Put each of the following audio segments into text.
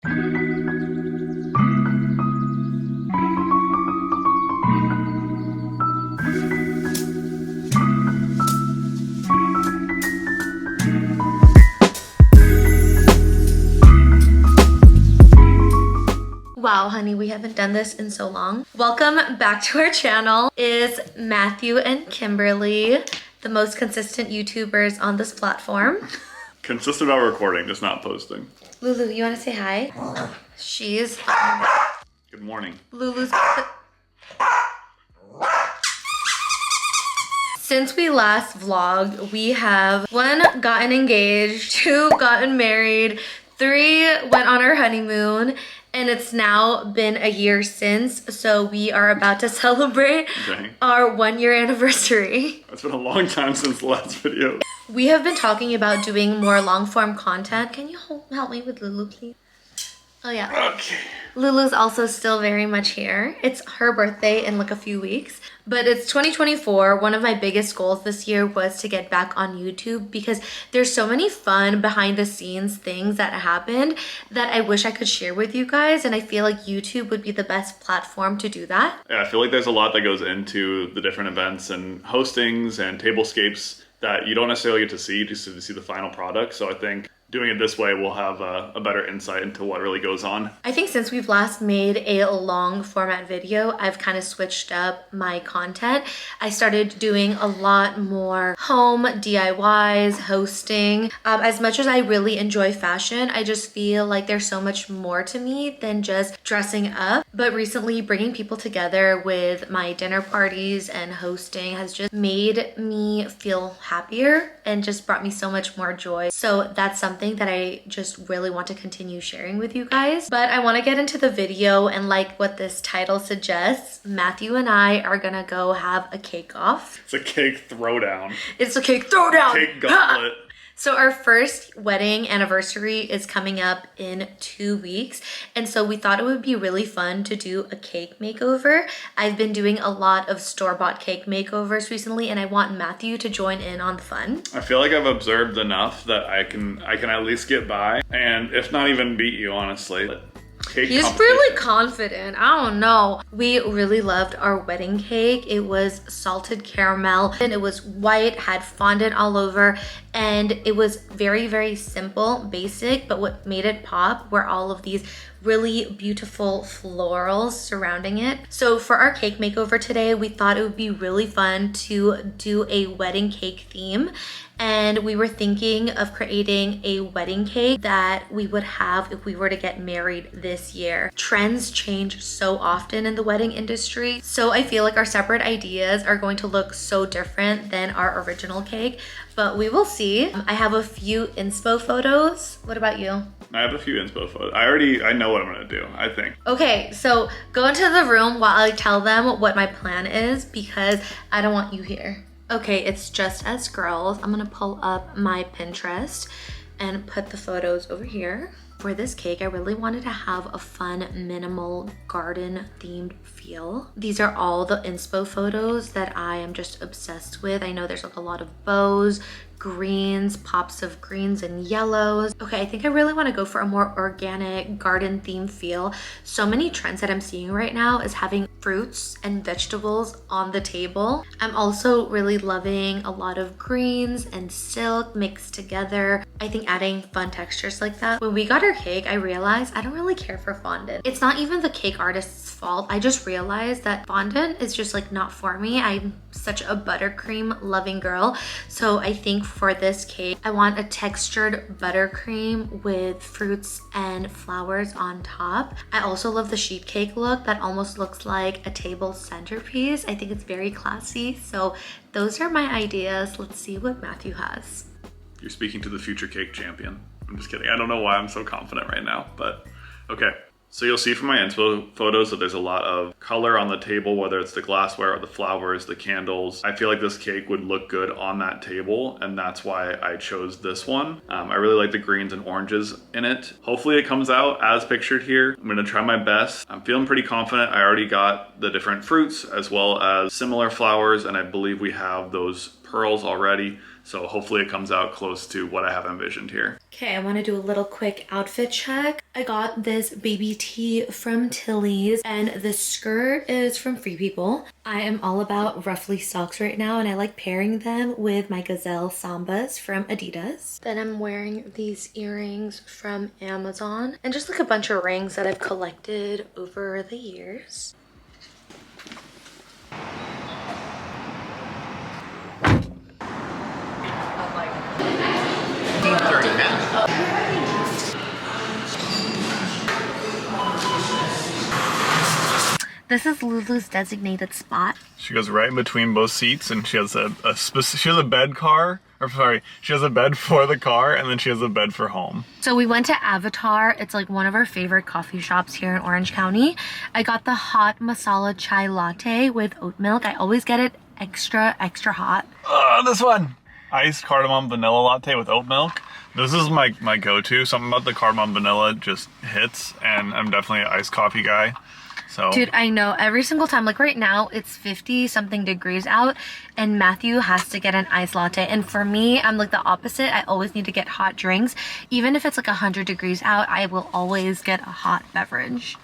Wow, honey, we haven't done this in so long. Welcome back to our channel. Is Matthew and Kimberly, the most consistent YouTubers on this platform. Consistent about recording, just not posting. Lulu, you want to say hi? She's... Good morning. Lulu's... Since we last vlogged, we have 1, gotten engaged, 2, gotten married, 3, went on our honeymoon, and it's now been a year since, so we are about to celebrate our 1-year anniversary. It's been a long time since the last video. We have been talking about doing more long-form content. Can you help me with Lulu, please? Oh yeah. Okay. Lulu's also still very much here. It's her birthday in like a few weeks, but it's 2024. One of my biggest goals this year was to get back on YouTube because there's so many fun behind the scenes things that happened that I wish I could share with you guys. And I feel like YouTube would be the best platform to do that. Yeah, I feel like there's a lot that goes into the different events and hostings and tablescapes that you don't necessarily get to see just to see the final product. So I think doing it this way will have a better insight into what really goes on. I think since we've last made a long format video, I've kind of switched up my content. I started doing a lot more home DIYs, hosting. As much as I really enjoy fashion, I just feel like there's so much more to me than just dressing up. But recently bringing people together with my dinner parties and hosting has just made me feel happier and just brought me so much more joy. So that's something that I just really want to continue sharing with you guys. But I want to get into the video, and like what this title suggests, Matthew and I are gonna go have a cake off. It's a cake throwdown. It's a cake throwdown. Cake gauntlet. So our first wedding anniversary is coming up in 2 weeks. And so we thought it would be really fun to do a cake makeover. I've been doing a lot of store-bought cake makeovers recently, and I want Matthew to join in on the fun. I feel like I've observed enough that I can at least get by, and if not even beat you, honestly. He's really confident. I don't know. We really loved our wedding cake. It was salted caramel and it was white, had fondant all over, and it was very, very simple, basic, but what made it pop were all of these really beautiful florals surrounding it. So for our cake makeover today, we thought it would be really fun to do a wedding cake theme. And we were thinking of creating a wedding cake that we would have if we were to get married this year. Trends change so often in the wedding industry. So I feel like our separate ideas are going to look so different than our original cake, but we will see. I have a few inspo photos. What about you? I have a few inspo photos. I know what I'm gonna do, I think. Okay, so go into the room while I tell them what my plan is because I don't want you here. Okay, it's just us girls. I'm gonna pull up my Pinterest and put the photos over here. For this cake, I really wanted to have a fun, minimal, garden-themed feel. These are all the inspo photos that I am just obsessed with. I know there's like a lot of bows, greens, pops of greens and yellows. Okay, I think I really want to go for a more organic garden theme feel. So many trends that I'm seeing right now is having fruits and vegetables on the table. I'm also really loving a lot of greens and silk mixed together. I think adding fun textures like that. When we got our cake, I realized I don't really care for fondant. It's not even the cake artist's fault. I just realized that fondant is just like not for me. I'm such a buttercream loving girl. So I think for this cake, I want a textured buttercream with fruits and flowers on top. I also love the sheet cake look that almost looks like a table centerpiece. I think it's very classy. So those are my ideas. Let's see what Matthew has. You're speaking to the future cake champion. I'm just kidding. I don't know why I'm so confident right now, but okay. So you'll see from my inspo photos that there's a lot of color on the table, whether it's the glassware or the flowers, the candles. I feel like this cake would look good on that table, and that's why I chose this one. I really like the greens and oranges in it. Hopefully it comes out as pictured here. I'm gonna try my best. I'm feeling pretty confident. I already got the different fruits as well as similar flowers, and I believe we have those pearls already. So hopefully it comes out close to what I have envisioned here. Okay, I want to do a little quick outfit check. I got this baby tee from Tilly's and the skirt is from Free People. I am all about ruffly socks right now and I like pairing them with my Gazelle Sambas from Adidas. Then I'm wearing these earrings from Amazon and just like a bunch of rings that I've collected over the years. This is Lulu's designated spot. She goes right in between both seats, and she has a bed car. Or sorry, she has a bed for the car, and then she has a bed for home. So we went to Avatar. It's like one of our favorite coffee shops here in Orange County. I got the hot masala chai latte with oat milk. I always get it extra hot. This one. Iced cardamom vanilla latte with oat milk. This is my go-to. Something about the cardamom vanilla just hits, and I'm definitely an iced coffee guy. So. Dude, I know every single time, like right now it's 50 something degrees out and Matthew has to get an iced latte. And for me, I'm like the opposite. I always need to get hot drinks. Even if it's like 100 degrees out, I will always get a hot beverage.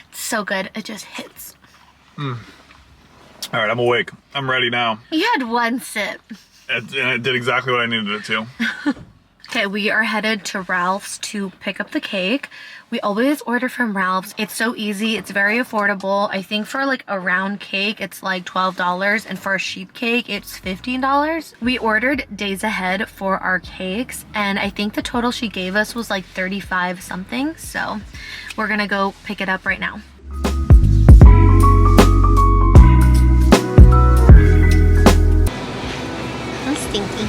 It's so good. It just hits. All right, I'm awake. I'm ready now. You had one sip. And it did exactly what I needed it to. Okay, we are headed to Ralph's to pick up the cake. We always order from Ralph's. It's so easy. It's very affordable. I think for like a round cake, it's like $12. And for a sheet cake, it's $15. We ordered days ahead for our cakes. And I think the total she gave us was like 35 something. So we're gonna go pick it up right now. I'm stinky.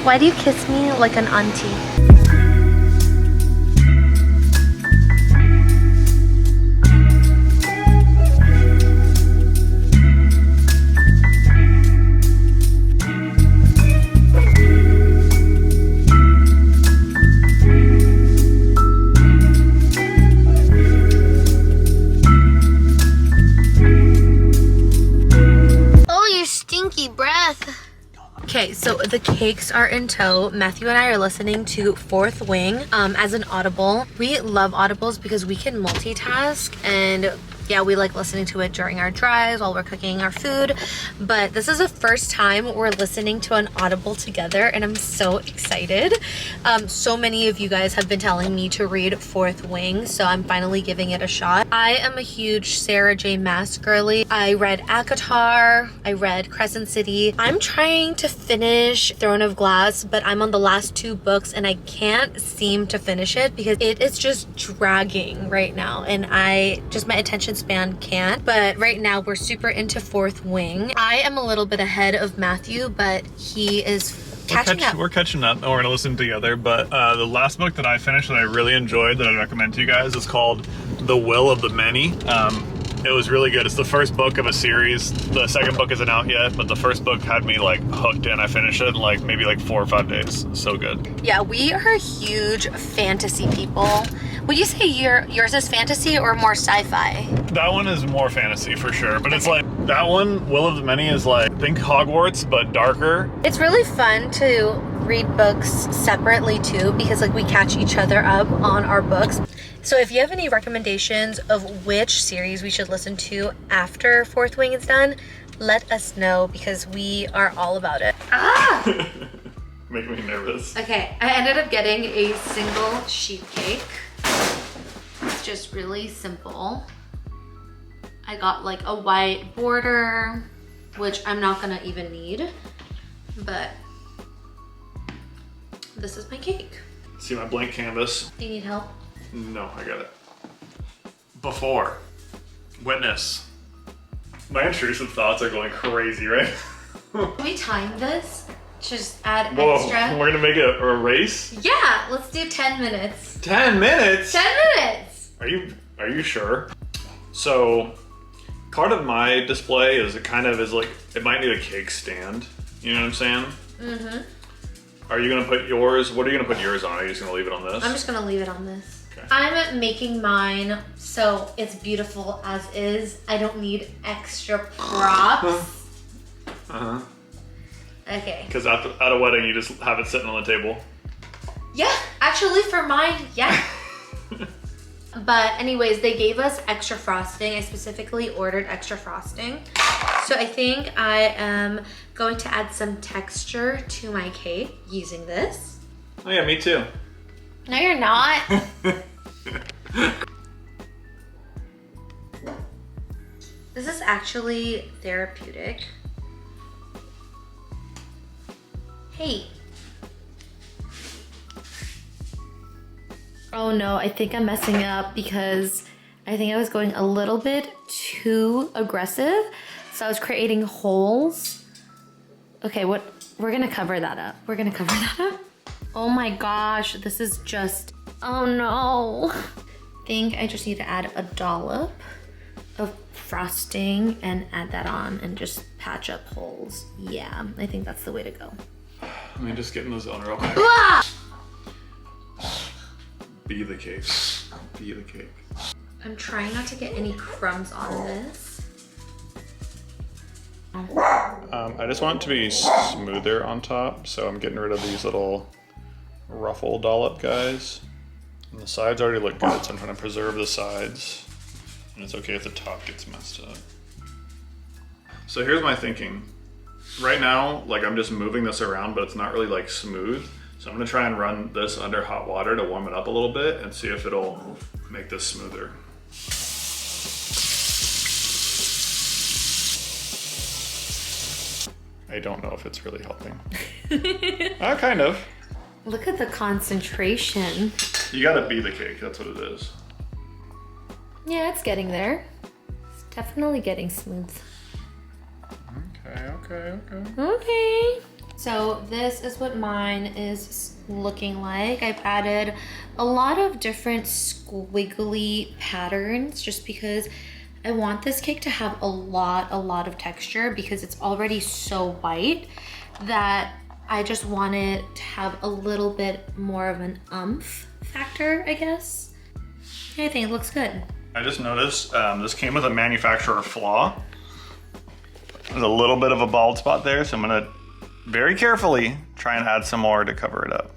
Why do you kiss me like an auntie? Oh, your stinky breath. Okay, so the cakes are in tow. Matthew and I are listening to Fourth Wing as an audible. We love audibles because we can multitask, and yeah, we like listening to it during our drives while we're cooking our food. But this is the first time we're listening to an audible together and I'm so excited. So many of you guys have been telling me to read Fourth Wing, so I'm finally giving it a shot. I am a huge Sarah J Maas girly. I read ACOTAR, I read Crescent City. I'm trying to finish Throne of Glass, but I'm on the last 2 books and I can't seem to finish it because it is just dragging right now, and my attention span can't. But right now we're super into Fourth Wing. I am a little bit ahead of Matthew, but he is catching up. We're catching up, and we're gonna listen together. But the last book that I finished that I really enjoyed that I'd recommend to you guys is called The Will of the Many. It was really good. It's the first book of a series. The second book isn't out yet, but the first book had me like hooked in. I finished it in like maybe like 4 or 5 days. So good. Yeah, we are huge fantasy people. Would you say yours is fantasy or more sci-fi? That one is more fantasy for sure, but it's like that one, Will of the Many, is like think Hogwarts but darker. It's really fun to read books separately too, because like we catch each other up on our books. So if you have any recommendations of which series we should listen to after Fourth Wing is done, let us know because we are all about it. Making me nervous. Okay, I ended up getting a single sheet cake. It's just really simple. I got like a white border, which I'm not gonna even need, but this is my cake. See my blank canvas? Do you need help? No, I got it. Before. Witness. My intrusive thoughts are going crazy, right? Can we time this? Just add Whoa, extra? we're gonna make a race? Yeah, let's do 10 minutes. 10 minutes? 10 minutes! Are you sure? So, part of my display is it might need a cake stand. You know what I'm saying? Mm-hmm. Are you gonna put yours, what are you gonna put yours on? Are you just gonna leave it on this? I'm just gonna leave it on this. Okay. I'm making mine so it's beautiful as is. I don't need extra props. Uh-huh. Okay. Because at a wedding, you just have it sitting on the table. Yeah, actually for mine, yeah. But anyways, they gave us extra frosting. I specifically ordered extra frosting. So I think I am going to add some texture to my cake using this. Oh yeah, me too. No, you're not. This is actually therapeutic. Hey. Oh no, I think I'm messing up because I think I was going a little bit too aggressive. So I was creating holes. Okay, we're gonna cover that up. We're gonna cover that up. Oh my gosh, this is just, oh no. I think I just need to add a dollop of frosting and add that on and just patch up holes. Yeah, I think that's the way to go. Let me just get in the zone real quick. Ah! Be the cake. Be the cake. I'm trying not to get any crumbs on this. I just want it to be smoother on top, so I'm getting rid of these little ruffle dollop guys. And the sides already look good, so I'm trying to preserve the sides. And it's okay if the top gets messed up. So here's my thinking. Right now, like I'm just moving this around, but it's not really like smooth. So I'm gonna try and run this under hot water to warm it up a little bit and see if it'll make this smoother. I don't know if it's really helping. Kind of. Look at the concentration. You gotta be the cake, that's what it is. Yeah, it's getting there. It's definitely getting smooth. Okay. So this is what mine is looking like. I've added a lot of different squiggly patterns just because I want this cake to have a lot of texture because it's already so white that I just want it to have a little bit more of an oomph factor, I guess. I think it looks good. I just noticed this came with a manufacturer flaw. There's a little bit of a bald spot there, so I'm gonna very carefully try and add some more to cover it up.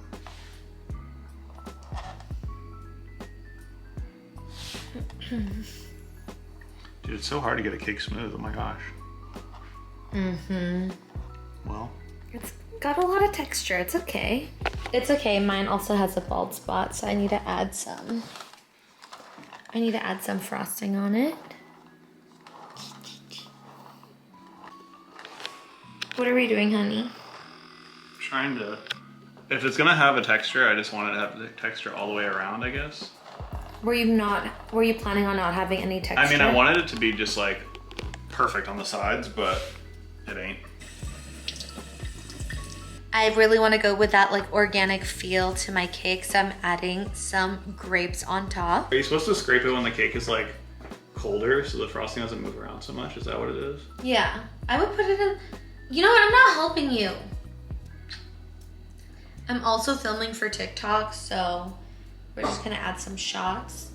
Dude, it's so hard to get a cake smooth, oh my gosh. Well. It's got a lot of texture, it's okay. It's okay, mine also has a bald spot, so I need to add some. I need to add some frosting on it. What are we doing, honey? Trying to, if it's gonna have a texture, I just want it to have the texture all the way around, I guess. Were you planning on not having any texture? I mean, I wanted it to be just like perfect on the sides, but it ain't. I really want to go with that like organic feel to my cake, so I'm adding some grapes on top. Are you supposed to scrape it when the cake is like colder so the frosting doesn't move around so much? Is that what it is? Yeah, I would put it in. You know what? I'm not helping you. I'm also filming for TikTok, so we're just gonna add some shots.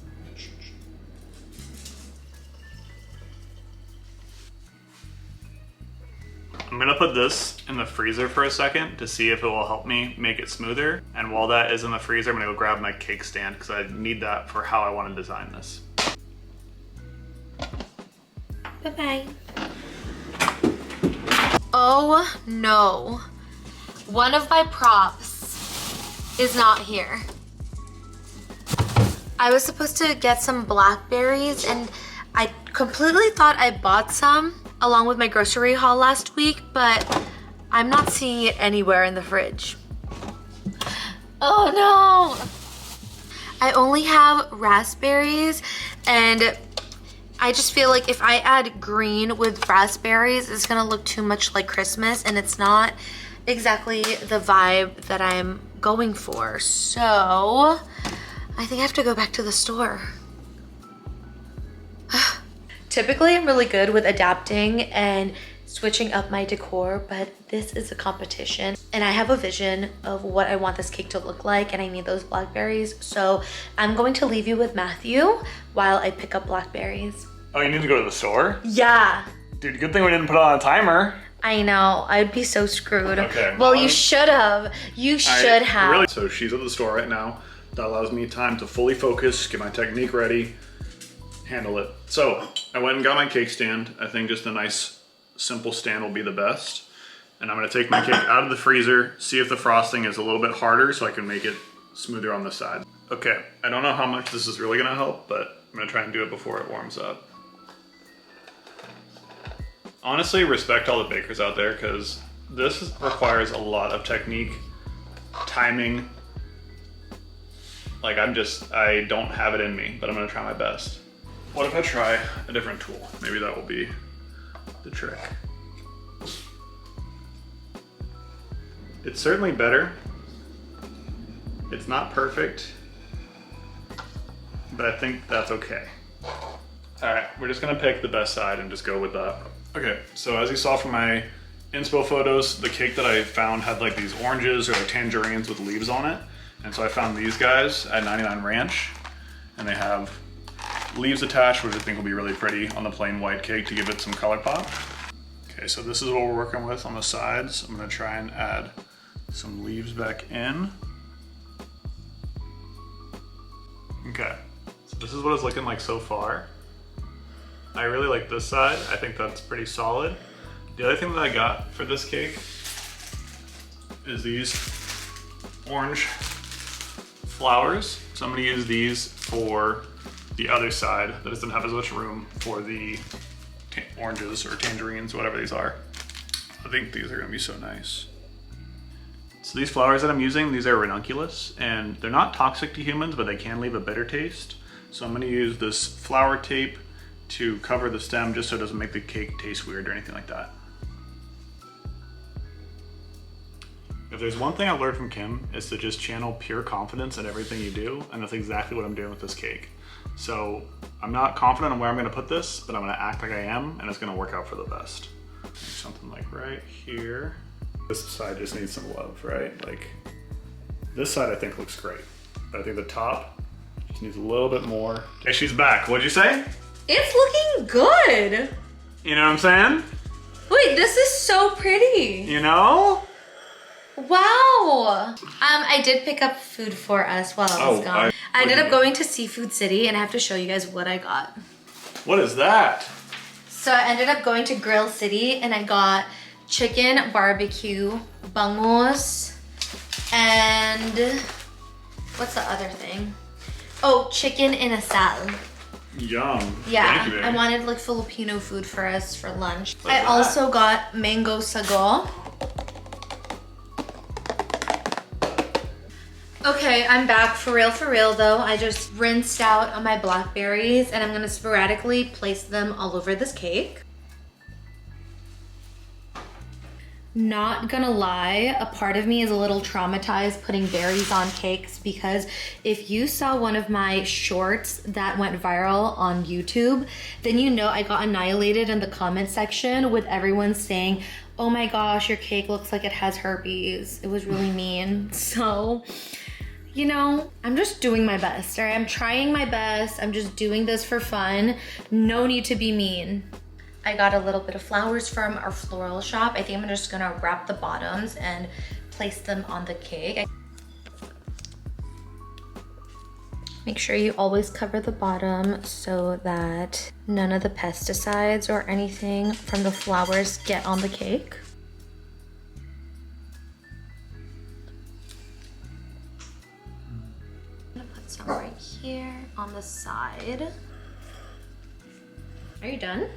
I'm gonna put this in the freezer for a second to see if it will help me make it smoother. And while that is in the freezer, I'm gonna go grab my cake stand because I need that for how I want to design this. Bye-bye. Oh no. One of my props is not here. I was supposed to get some blackberries and I completely thought I bought some along with my grocery haul last week, but I'm not seeing it anywhere in the fridge. Oh no! I only have raspberries and I just feel like if I add green with raspberries, it's gonna look too much like Christmas and it's not exactly the vibe that I'm going for. So I think I have to go back to the store. Typically, I'm really good with adapting and switching up my decor, but this is a competition and I have a vision of what I want this cake to look like and I need those blackberries. So I'm going to leave you with Matthew while I pick up blackberries. Oh, you need to go to the store? Yeah. Dude, good thing we didn't put on a timer. I know. I'd be so screwed. Okay. Well, you should have. You should have. Really, so she's at the store right now. That allows me time to fully focus, get my technique ready, handle it. So I went and got my cake stand. I think just a nice, simple stand will be the best. And I'm gonna take my cake out of the freezer, see if the frosting is a little bit harder so I can make it smoother on the side. Okay, I don't know how much this is really gonna help, but I'm gonna try and do it before it warms up. Honestly, respect all the bakers out there because this requires a lot of technique, timing. Like I don't have it in me, but I'm gonna try my best. What if I try a different tool? Maybe that will be the trick. It's certainly better. It's not perfect, but I think that's okay. All right, we're just gonna pick the best side and just go with that. Okay, so as you saw from my inspo photos, the cake that I found had like these oranges or like tangerines with leaves on it. And so I found these guys at 99 Ranch, and they have leaves attached, which I think will be really pretty on the plain white cake to give it some color pop. Okay, so this is what we're working with on the sides. I'm gonna try and add some leaves back in. Okay, so this is what it's looking like so far. I really like this side. I think that's pretty solid. The other thing that I got for this cake is these orange flowers. So I'm gonna use these for the other side that doesn't have as much room for the oranges or tangerines, whatever these are. I think these are gonna be so nice. So these flowers that I'm using, these are ranunculus, and they're not toxic to humans, but they can leave a bitter taste. So I'm gonna use this flower tape to cover the stem just so it doesn't make the cake taste weird or anything like that. If there's one thing I learned from Kim, is to just channel pure confidence in everything you do, and that's exactly what I'm doing with this cake. So I'm not confident on where I'm gonna put this, but I'm gonna act like I am, and it's gonna work out for the best. Maybe something like right here. This side just needs some love, right? Like, this side I think looks great, but I think the top just needs a little bit more. Okay, she's back. What'd you say? It's looking good. You know what I'm saying? Wait, this is so pretty. You know? Wow. I did pick up food for us while I was gone. I ended up going to Seafood City, and I have to show you guys what I got. What is that? So I ended up going to Grill City, and I got chicken barbecue, bangus, and what's the other thing? Oh, chicken in a salad. Yum. Yeah, Thank you, I wanted like Filipino food for us for lunch. What's I that? also got mango sago. Okay, I'm back for real though. I just rinsed out my blackberries and I'm gonna sporadically place them all over this cake. Not gonna lie, a part of me is a little traumatized putting berries on cakes because if you saw one of my shorts that went viral on YouTube, then you know I got annihilated in the comment section with everyone saying, oh my gosh, your cake looks like it has herpes. It was really mean. So, you know, I'm just doing my best, all right? I'm trying my best. I'm just doing this for fun. No need to be mean. I got a little bit of flowers from our floral shop. I think I'm just gonna wrap the bottoms and place them on the cake. Make sure you always cover the bottom so that none of the pesticides or anything from the flowers get on the cake. I'm gonna put some right here on the side. Are you done?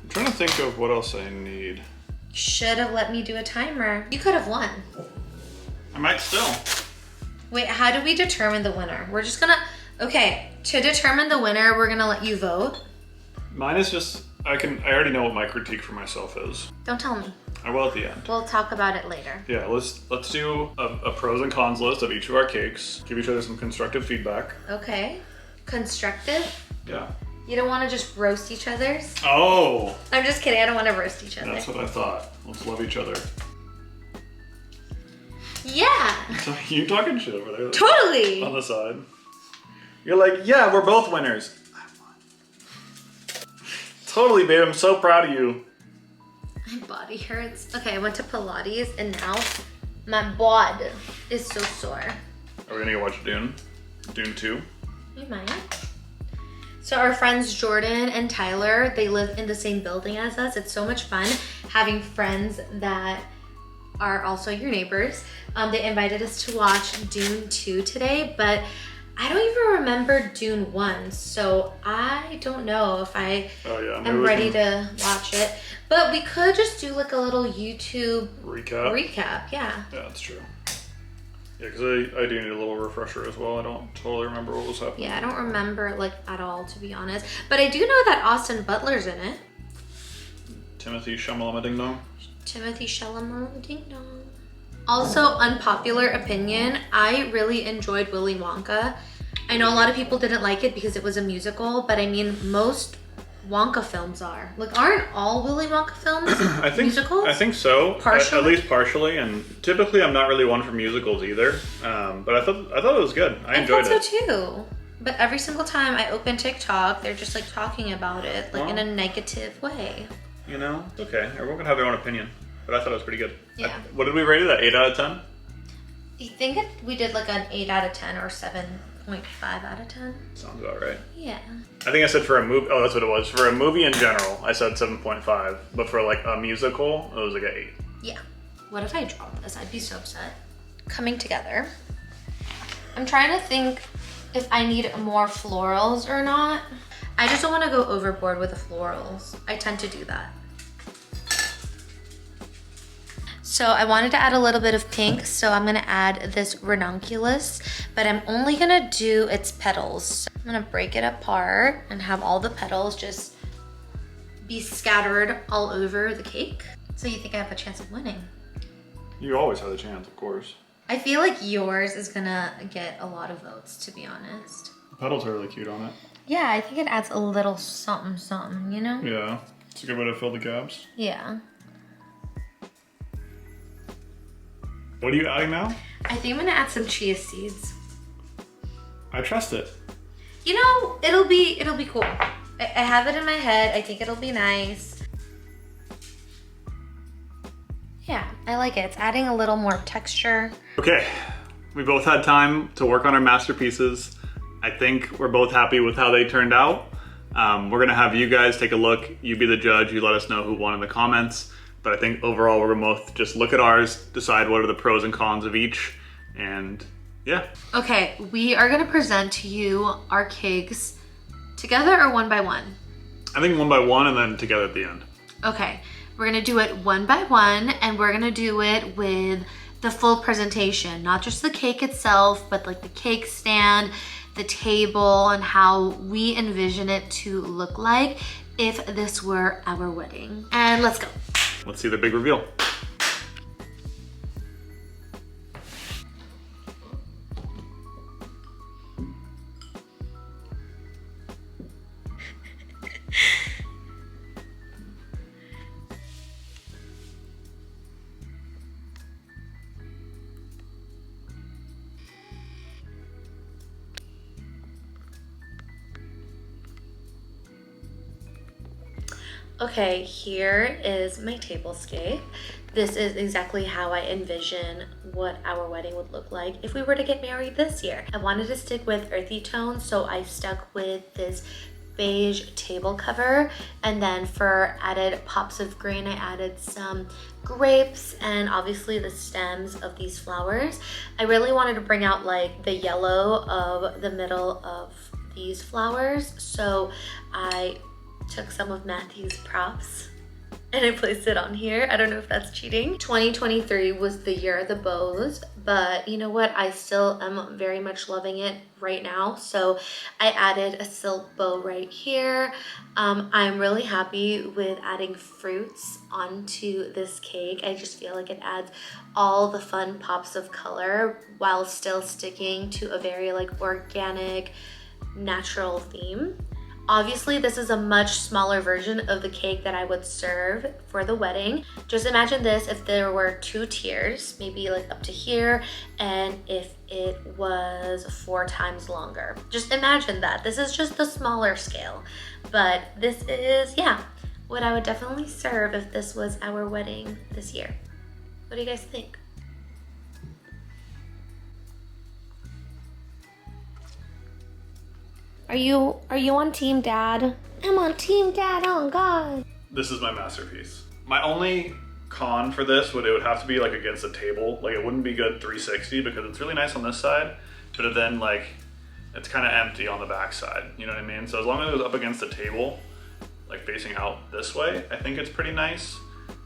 I'm trying to think of what else I need. Should have let me do a timer. You could have won. I might still. Wait, how do we determine the winner? We're just gonna, okay, to determine the winner, we're gonna let you vote. Mine is just, I already know what my critique for myself is. Don't tell me. I will at the end. We'll talk about it later. Yeah, let's do a pros and cons list of each of our cakes. Give each other some constructive feedback. Okay. Constructive? Yeah. You don't want to just roast each other's? Oh! I'm just kidding, I don't want to roast each other. That's what I thought. Let's love each other. Yeah! You talking shit over there. Totally! On the side. You're like, yeah, we're both winners. I won. Totally, babe. I'm so proud of you. My body hurts. Okay, I went to Pilates and now my body is so sore. Are we gonna go watch Dune? Dune 2? We might. So our friends Jordan and Tyler, they live in the same building as us. It's so much fun having friends that are also your neighbors. They invited us to watch Dune 2 today, but I don't even remember Dune 1, so I don't know if I am ready to watch it. But we could just do like a little YouTube recap. Yeah, that's true. Yeah, because I do need a little refresher as well. I don't totally remember what was happening. Yeah, I don't remember like at all, to be honest. But I do know that Austin Butler's in it. Timothy Chalamet Ding Dong. Timothy Chalamet Ding Dong. Also, unpopular opinion, I really enjoyed Willy Wonka. I know a lot of people didn't like it because it was a musical, but I mean, most Wonka films are. Like, aren't all Willy Wonka films musicals? I think so. Partially? At least partially, and typically I'm not really one for musicals either. But I thought it was good. I enjoyed it. I thought so too. But every single time I open TikTok, they're just like talking about it, like in a negative way. You know, it's okay. Everyone can have their own opinion. But I thought it was pretty good. Yeah. What did we rate it at? 8 out of 10? I think we did like an 8 out of 10 or 7.5 out of 10. Sounds about right. Yeah. I think I said for a movie, oh, that's what it was. For a movie in general, I said 7.5. But for like a musical, it was like an 8. Yeah. What if I dropped this? I'd be so upset. Coming together. I'm trying to think if I need more florals or not. I just don't want to go overboard with the florals. I tend to do that. So I wanted to add a little bit of pink, so I'm gonna add this ranunculus, but I'm only gonna do its petals. I'm gonna break it apart and have all the petals just be scattered all over the cake. So you think I have a chance of winning? You always have the chance, of course. I feel like yours is gonna get a lot of votes, to be honest. The petals are really cute on it. Yeah, I think it adds a little something, something, you know? Yeah, it's a good way to fill the gaps. Yeah. What are you adding now? I think I'm gonna add some chia seeds. I trust it. You know, it'll be cool. I have it in my head. I think it'll be nice. Yeah, I like it. It's adding a little more texture. Okay, we both had time to work on our masterpieces. I think we're both happy with how they turned out. We're gonna have you guys take a look. You be the judge. You let us know who won in the comments. But I think overall we're gonna both just look at ours, decide what are the pros and cons of each, and yeah. Okay, we are gonna present to you our cakes together or one by one? I think one by one and then together at the end. Okay, we're gonna do it one by one and we're gonna do it with the full presentation, not just the cake itself, but like the cake stand, the table, and how we envision it to look like if this were our wedding. And let's go. Let's see the big reveal. Okay, here is my tablescape. This is exactly how I envision what our wedding would look like if we were to get married this year. I wanted to stick with earthy tones, so I stuck with this beige table cover, and then for added pops of green, I added some grapes and obviously the stems of these flowers. I really wanted to bring out like the yellow of the middle of these flowers, so I took some of Matthew's props and I placed it on here. I don't know if that's cheating. 2023 was the year of the bows, but you know what? I still am very much loving it right now. So I added a silk bow right here. I'm really happy with adding fruits onto this cake. I just feel like it adds all the fun pops of color while still sticking to a very like organic, natural theme. Obviously, this is a much smaller version of the cake that I would serve for the wedding. Just imagine this if there were 2 tiers, maybe like up to here, and if it was 4 times longer. Just imagine that. This is just the smaller scale, but this is, yeah, what I would definitely serve if this was our wedding this year. What do you guys think? Are you on Team Dad? I'm on Team Dad, oh God. This is my masterpiece. My only con for this it would have to be like against a table. Like it wouldn't be good 360 because it's really nice on this side, but then like it's kind of empty on the back side. You know what I mean? So as long as it was up against the table, like facing out this way, I think it's pretty nice.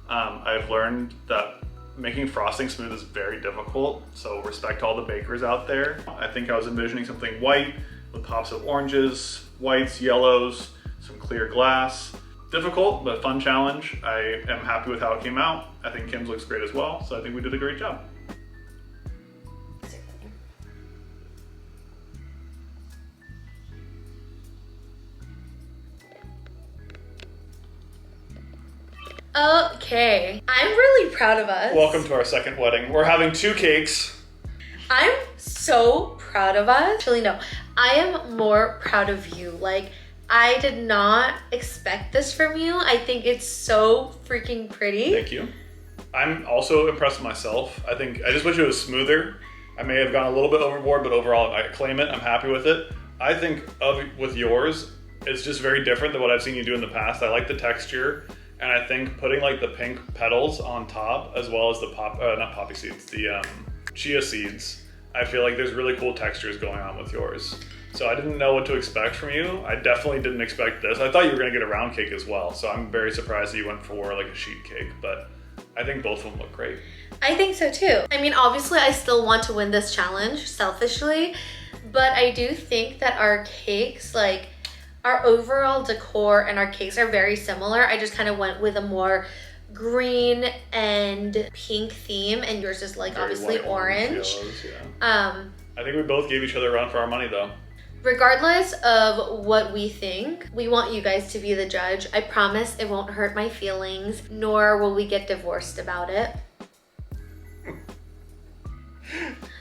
I've learned that making frosting smooth is very difficult. So respect all the bakers out there. I think I was envisioning something white with pops of oranges, whites, yellows, some clear glass. Difficult, but fun challenge. I am happy with how it came out. I think Kim's looks great as well, so I think we did a great job. Okay, I'm really proud of us. Welcome to our second wedding. We're having 2 cakes. I'm so proud of us. Actually, no, I am more proud of you. Like, I did not expect this from you. I think it's so freaking pretty. Thank you. I'm also impressed with myself. I just wish it was smoother. I may have gone a little bit overboard, but overall I claim it. I'm happy with it. I think with yours, it's just very different than what I've seen you do in the past. I like the texture, and I think putting like the pink petals on top as well as the not poppy seeds, the chia seeds, I feel like there's really cool textures going on with yours. So I didn't know what to expect from you. I definitely didn't expect this. I thought you were gonna get a round cake as well. So I'm very surprised that you went for like a sheet cake, but I think both of them look great. I think so too. I mean, obviously I still want to win this challenge selfishly, but I do think that our cakes, like our overall decor and our cakes are very similar. I just kind of went with a more green and pink theme, and yours is like very obviously white, orange. Yellows, yeah. I think we both gave each other a run for our money though. Regardless of what we think, we want you guys to be the judge. I promise it won't hurt my feelings, nor will we get divorced about it.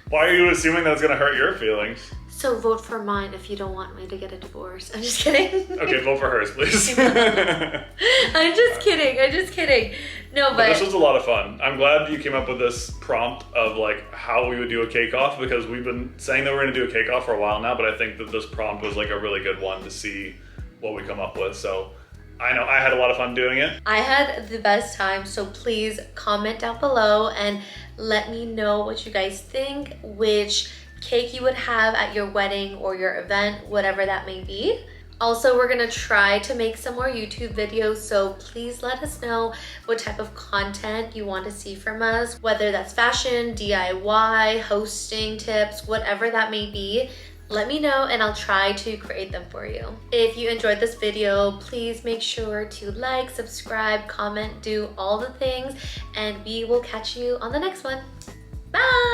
Why are you assuming that's gonna hurt your feelings? So vote for mine if you don't want me to get a divorce. I'm just kidding. Okay, vote for hers, please. I'm just kidding. No, but this was a lot of fun. I'm glad you came up with this prompt of like how we would do a cake off, because we've been saying that we're gonna do a cake off for a while now, but I think that this prompt was like a really good one to see what we come up with. So I know I had a lot of fun doing it. I had the best time, so please comment down below and let me know what you guys think, which cake you would have at your wedding or your event, whatever that may be. Also, we're gonna try to make some more YouTube videos, so please let us know what type of content you want to see from us, whether that's fashion, DIY, hosting tips, whatever that may be. Let me know and I'll try to create them for you. If you enjoyed this video, please make sure to like, subscribe, comment, do all the things, and we will catch you on the next one. Bye!